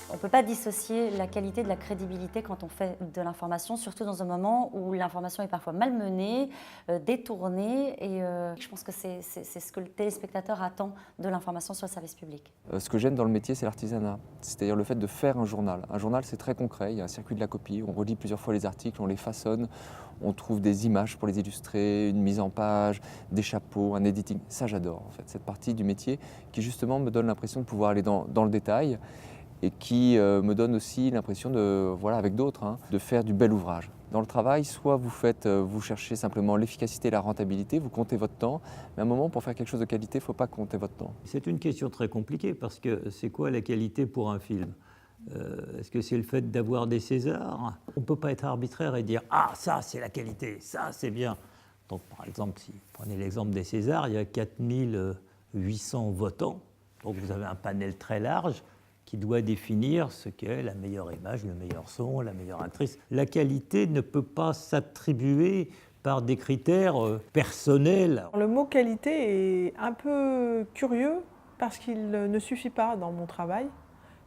On ne peut pas dissocier la qualité de la crédibilité quand on fait de l'information, surtout dans un moment où l'information est parfois malmenée, détournée. Et je pense que c'est ce que le téléspectateur attend de l'information sur le service public. Ce que j'aime dans le métier, c'est l'artisanat. C'est-à-dire le fait de faire un journal. Un journal, c'est très concret. Il y a un circuit de la copie. On relit plusieurs fois les articles, on les façonne. On trouve des images pour les illustrer, une mise en page, des chapeaux, un editing. Ça, j'adore, en fait, cette partie du métier qui, justement, me donne l'impression de pouvoir aller dans le détail et qui me donne aussi l'impression de, voilà, avec d'autres, hein, de faire du bel ouvrage. Dans le travail, soit vous cherchez simplement l'efficacité et la rentabilité, vous comptez votre temps, mais à un moment, pour faire quelque chose de qualité, il ne faut pas compter votre temps. C'est une question très compliquée parce que c'est quoi la qualité pour un film ? Est-ce que c'est le fait d'avoir des Césars ? On ne peut pas être arbitraire et dire « Ah, ça, c'est la qualité, ça, c'est bien ». Donc, par exemple, si vous prenez l'exemple des Césars, il y a 4800 votants, donc vous avez un panel très large qui doit définir ce qu'est la meilleure image, le meilleur son, la meilleure actrice. La qualité ne peut pas s'attribuer par des critères personnels. Le mot qualité est un peu curieux parce qu'il ne suffit pas dans mon travail.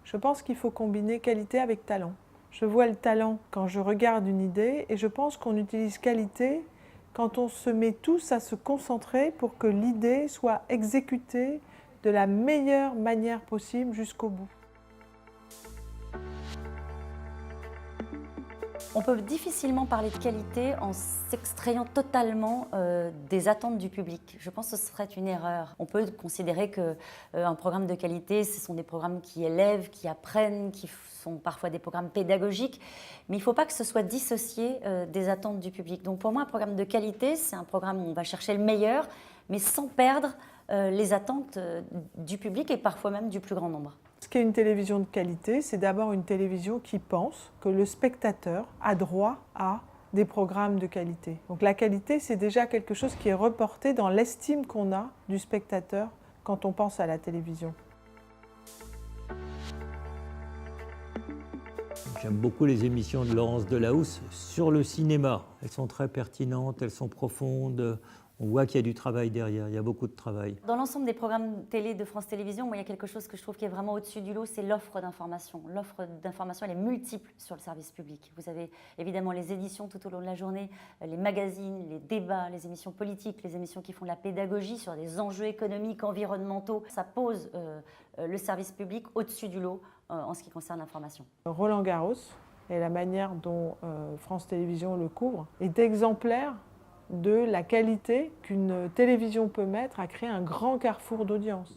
Je pense qu'il faut combiner qualité avec talent. Je vois le talent quand je regarde une idée et je pense qu'on utilise qualité quand on se met tous à se concentrer pour que l'idée soit exécutée de la meilleure manière possible jusqu'au bout. On peut difficilement parler de qualité en s'extrayant totalement des attentes du public. Je pense que ce serait une erreur. On peut considérer qu'un programme de qualité, ce sont des programmes qui élèvent, qui apprennent, qui sont parfois des programmes pédagogiques, mais il ne faut pas que ce soit dissocié des attentes du public. Donc pour moi, un programme de qualité, c'est un programme où on va chercher le meilleur, mais sans perdre les attentes du public et parfois même du plus grand nombre. Ce qu'est une télévision de qualité, c'est d'abord une télévision qui pense que le spectateur a droit à des programmes de qualité. Donc la qualité, c'est déjà quelque chose qui est reporté dans l'estime qu'on a du spectateur quand on pense à la télévision. J'aime beaucoup les émissions de Laurence Delahousse sur le cinéma. Elles sont très pertinentes, elles sont profondes. On voit qu'il y a du travail derrière, il y a beaucoup de travail. Dans l'ensemble des programmes télé de France Télévisions, moi, il y a quelque chose que je trouve qui est vraiment au-dessus du lot, c'est l'offre d'information. L'offre d'information, elle est multiple sur le service public. Vous avez évidemment les éditions tout au long de la journée, les magazines, les débats, les émissions politiques, les émissions qui font de la pédagogie sur des enjeux économiques, environnementaux. Ça pose le service public au-dessus du lot en ce qui concerne l'information. Roland Garros et la manière dont France Télévisions le couvre est exemplaire de la qualité qu'une télévision peut mettre à créer un grand carrefour d'audience.